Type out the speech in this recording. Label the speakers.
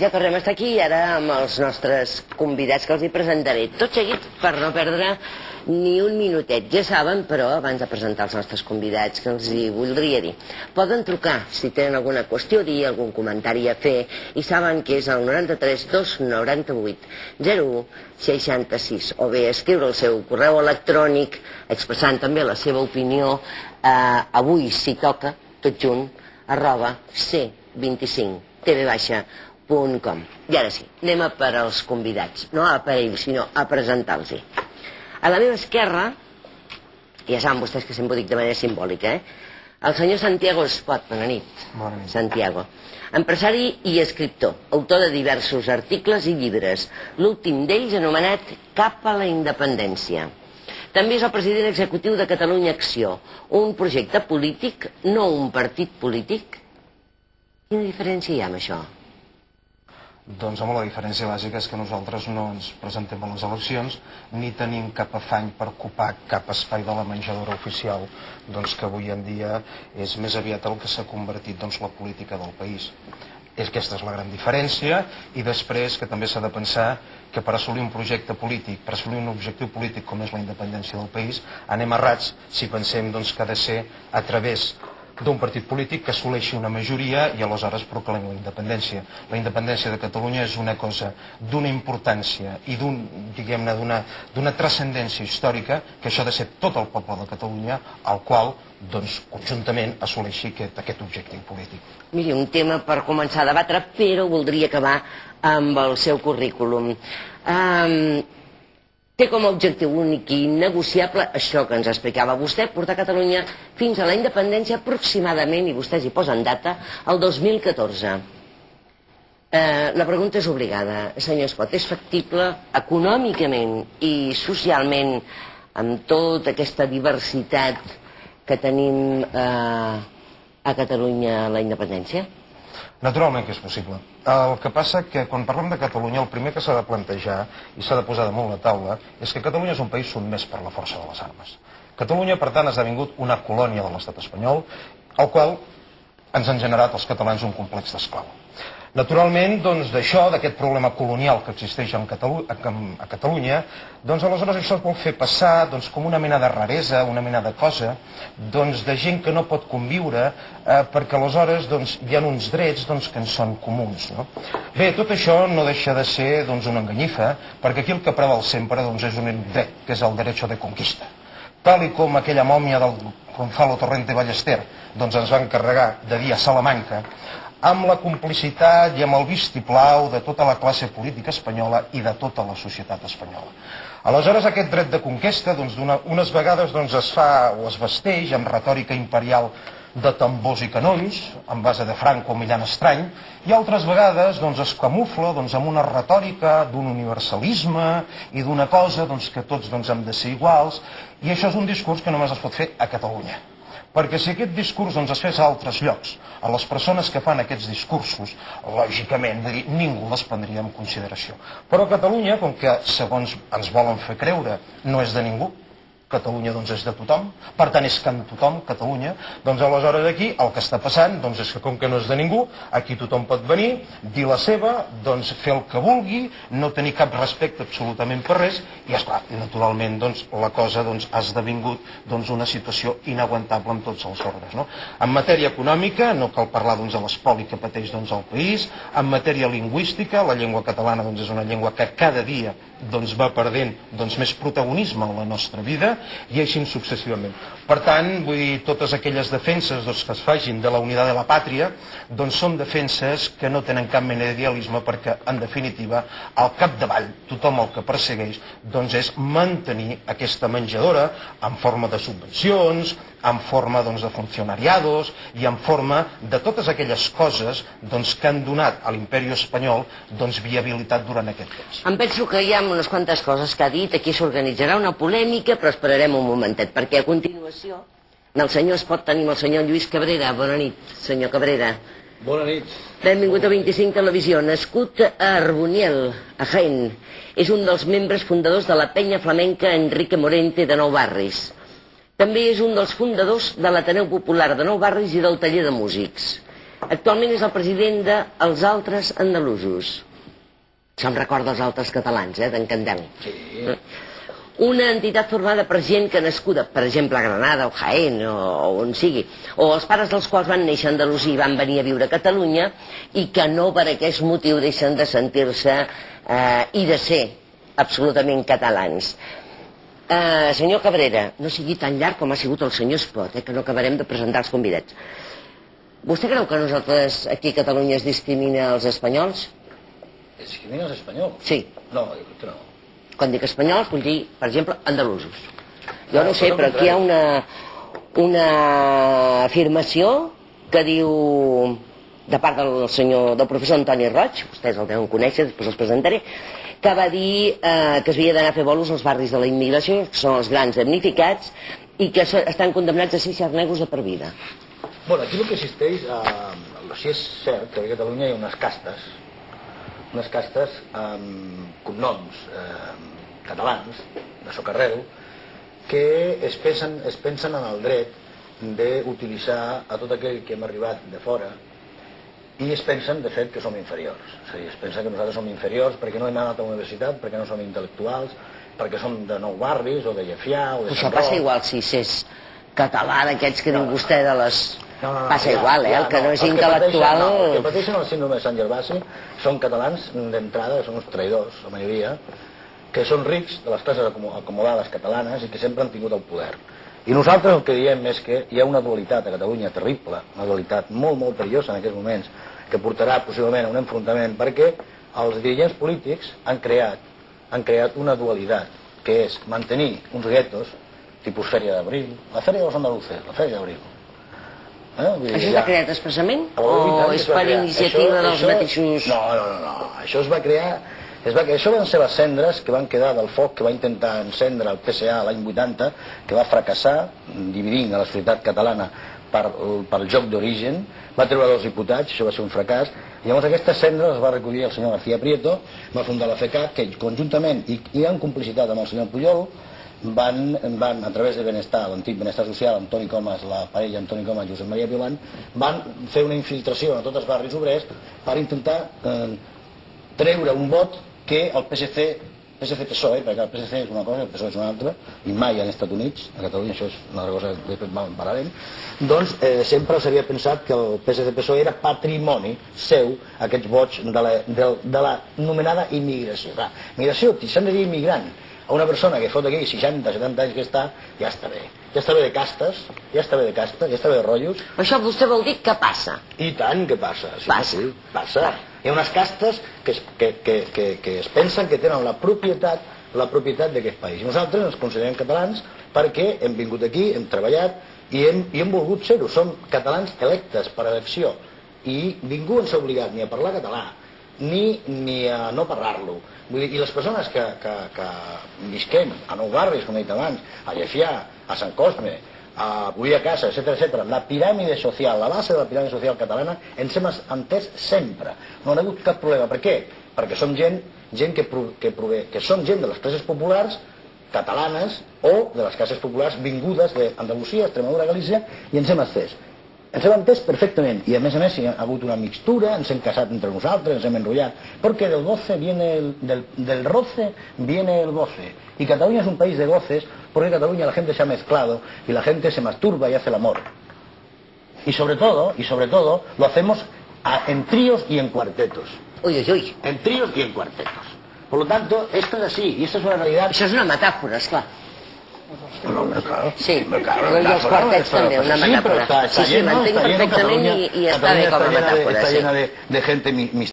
Speaker 1: ja tornem a estar aquí, ara amb els nostres convidats que els hi presentaré. Tot seguit, per no perdre ni un minutet. Ja saben, però, abans de presentar els nostres convidats, que els hi voldria dir. Poden trucar si tenen alguna qüestió a dir, algun comentari a fer, i saben que és el 93 298 01 66, o bé escriure el seu correu electrònic expressant també la seva opinió avui, si toca, tot junt, @c25tv.com. I ara sí, anem a per als convidats, no a per ells, sinó a presentar-los. A la meva esquerra, ja saben vostès que sempre ho dic de manera simbòlica, el senyor Santiago Espot. Bona nit.
Speaker 2: Bona nit.
Speaker 1: Santiago. Empresari i escriptor, autor de diversos articles i llibres, l'últim d'ells anomenat Cap a la Independència. També és el president executiu de Catalunya Acció, un projecte polític, no un partit polític. Quina diferència hi ha amb això?
Speaker 2: Doncs home, la diferència bàsica és que nosaltres no ens presentem a les eleccions ni tenim cap afany per ocupar cap espai de la menjadora oficial, doncs que avui en dia és més aviat el que s'ha convertit la política del país. Aquesta és la gran diferència, i després que també s'ha de pensar que per assolir un projecte polític, per assolir un objectiu polític com és la independència del país, anem errats si pensem que ha de ser a través d'un partit polític que assoleixi una majoria i aleshores proclamem la independència. La independència de Catalunya és una cosa d'una importància i d'una transcendència històrica, que això ha de ser tot el poble de Catalunya al qual conjuntament assoleixi aquest objectiu polític.
Speaker 1: Miri, un tema per començar a debatre, però voldria acabar amb el seu currículum. Té com a objectiu únic i innegociable això que ens explicava vostè, portar Catalunya fins a la independència aproximadament, i vostès hi posen data, el 2014. La pregunta és obligada, senyor Espot. És factible econòmicament i socialment, amb tota aquesta diversitat que tenim a Catalunya, la independència?
Speaker 2: Naturalment que és possible. El que passa que quan parlem de Catalunya el primer que s'ha de plantejar i s'ha de posar damunt la taula és que Catalunya és un país sotmès per la força de les armes. Catalunya, per tant, ha esdevingut una colònia de l'estat espanyol, al qual ens han generat els catalans un complex d'esclau. Naturalment, d'això, d'aquest problema colonial que existeix a Catalunya, aleshores això es vol fer passar com una mena de raresa, una mena de cosa, de gent que no pot conviure, perquè aleshores hi ha uns drets que ens són comuns. Bé, tot això no deixa de ser una enganyifa, perquè aquí el que preval sempre és un dret, que és el derecho de conquista. Tal com aquella mòmia del Gonzalo Torrente Ballester ens va encarregar de dir a Salamanca, amb la complicitat i amb el vistiplau de tota la classe política espanyola i de tota la societat espanyola. Aleshores, aquest dret de conquesta, unes vegades es fa o es vesteix amb retòrica imperial de tambors i canons, en base de Franco o Millán Estrany, i altres vegades es camufla amb una retòrica d'un universalisme i d'una cosa que tots hem de ser iguals, i això és un discurs que només es pot fer a Catalunya. Perquè si aquest discurs es fes a altres llocs, a les persones que fan aquests discursos, lògicament ningú les prendria en consideració. Però Catalunya, com que segons ens volen fer creure, no és de ningú, Catalunya és de tothom, per tant és que en tothom, Catalunya, aleshores aquí el que està passant és que com que no és de ningú, aquí tothom pot venir, dir la seva, fer el que vulgui, no tenir cap respecte absolutament per res, i esclar, naturalment la cosa ha esdevingut una situació inaguantable en tots els ordres. En matèria econòmica, no cal parlar de l'espoli que pateix el país, en matèria lingüística, la llengua catalana és una llengua que cada dia va perdent més protagonisme en la nostra vida, i així successivament. Per tant, vull dir, totes aquelles defenses que es facin de la unitat de la pàtria són defenses que no tenen cap mena d'idealisme, perquè, en definitiva, al capdavall, tothom el que persegueix és mantenir aquesta menjadora en forma de subvencions, en forma de funcionariados i en forma de totes aquelles coses que han donat a l'imperi espanyol viabilitat durant aquest temps.
Speaker 1: Em penso que hi ha unes quantes coses que ha dit. Aquí s'organitzarà una polèmica, però esperarem un momentet, perquè a continuació el senyor Espot tenim el senyor Lluís Cabrera. Bona nit, senyor Cabrera.
Speaker 3: Bona nit.
Speaker 1: Benvingut a 25 Televisió. Nascut a Arboniel, a Jaén. És un dels membres fundadors de la penya flamenca Enrique Morente de Nou Barris. També és un dels fundadors de l'Ateneu Popular de Nou Barris i del Taller de Músics. Actualment és el president dels altres andalusos. Això em recorda els altres catalans, d'en Candel.
Speaker 3: Sí.
Speaker 1: Una entitat formada per gent que nascuda, per exemple, a Granada o Jaén o on sigui, o els pares dels quals van néixer a Andalusia i van venir a viure a Catalunya i que no per aquest motiu deixen de sentir-se i de ser absolutament catalans. Senyor Cabrera, no sigui tan llarg com ha sigut el senyor Espot, que no acabarem de presentar els convidats. Vostè creu que nosaltres aquí a Catalunya es discrimina els espanyols?
Speaker 3: Discrimina els espanyols?
Speaker 1: Sí.
Speaker 3: No, jo crec que no.
Speaker 1: Quan dic espanyols, vull dir, per exemple, andalusos. Jo no sé, però aquí hi ha una afirmació que diu, de part del professor Antoni Roig, vostès el deuen conèixer, després els presentaré, que va dir que es havia d'anar a fer bolos als barris de la immigració, que són els grans damnificats, i que estan condemnats a ser xarnegos de per vida.
Speaker 3: Bueno, aquí el que existeix, sí és cert que a Catalunya hi ha unes castes amb cognoms catalans, de socarreu, que es pensen en el dret d'utilitzar a tot aquell que hem arribat de fora i es pensen, de fet, que som inferiors. És a dir, es pensen que nosaltres som inferiors perquè no hem anat a la universitat, perquè no som intel·lectuals, perquè som de Nou Barris o de Llefià o de Sant Roc.
Speaker 1: Això passa igual si s'és català d'aquests que diu vostè de les... Passa igual, el que no és intel·lectual...
Speaker 3: Els que pateixen el síndrome de Sant Gervasi són catalans d'entrada, són uns traïdors, la majoria, que són rics de les classes acomodades catalanes i que sempre han tingut el poder. I nosaltres el que diem és que hi ha una dualitat a Catalunya terrible, una dualitat molt, molt perillosa en aquests moments, que portarà possiblement a un enfrontament, perquè els dirigents polítics han creat una dualitat, que és mantenir uns guetos, tipus Fèria d'Abril, la Fèria dels Andaluces, la Fèria d'Abril.
Speaker 1: Això està creat expressament? O és per iniciativa dels mateixos...
Speaker 3: No, això es va crear... Això van ser les cendres que van quedar del foc que va intentar encendre el PSA l'any 80, que va fracassar, dividint a la societat catalana pel joc d'origen, va treure 2 diputats, això va ser un fracàs, i llavors aquestes cendres les va recollir el senyor García Prieto, va fundar la FECAP, que conjuntament i en complicitat amb el senyor Pujol, van a través de Benestar, l'antic Benestar Social, Antoni Comas, la parella Antoni Comas, Josep Maria Violant, van fer una infiltració a tots els barris obrers per intentar treure un vot que el PSC-PSOE, perquè el PSC és una cosa, el PSOE és una altra, i mai han estat units, a Catalunya això és una altra cosa que després parlarem, doncs sempre s'havia pensat que el PSC-PSOE era patrimoni seu, aquests vots de la anomenada immigració. Clar, immigració, s'han de dir immigrant, a una persona que fot aquí 60-70 anys que està, ja està bé. Ja està bé de castes, ja està bé de rotllos.
Speaker 1: Això vostè vol dir que passa?
Speaker 3: I tant que passa.
Speaker 1: Passa.
Speaker 3: Passa. Hi ha unes castes que es pensen que tenen la propietat d'aquest país. I nosaltres ens considerem catalans perquè hem vingut aquí, hem treballat i hem volgut ser-ho. Som catalans electes per elecció. I ningú ens ha obligat ni a parlar català, ni a no parlar-lo. I les persones que visquem a Nou Barris, com he dit abans, a Llefià, a Sant Cosme, a Avui a Casa, etc., la piràmide social, la base de la piràmide social catalana, ens hem entès sempre. No ha hagut cap problema. Per què? Perquè som gent que som gent de les classes populars catalanes o de les classes populars vingudes d'Andalusia, Extremadura, Galícia, i ens hem entès. Ens hem entès perfectament, i a més hi ha hagut una mixtura, ens hem casat entre nosaltres, ens hem enrotllat, perquè del roce viene el goce, y Cataluña es un país de goces, porque en Cataluña la gente se ha mezclado, y la gente se masturba y hace el amor. Y sobre todo, lo hacemos en tríos y en cuartetos.
Speaker 1: Uy, uy, uy.
Speaker 3: En tríos y en cuartetos. Por lo tanto, esto es así, y esto es una realidad...
Speaker 1: Això és una metàfora, esclar.
Speaker 3: No, claro.
Speaker 1: Sí, i els quartets també, una metàfora. Sí, m'entenc perfectament i està bé com a metàfora.
Speaker 3: Está llena de gente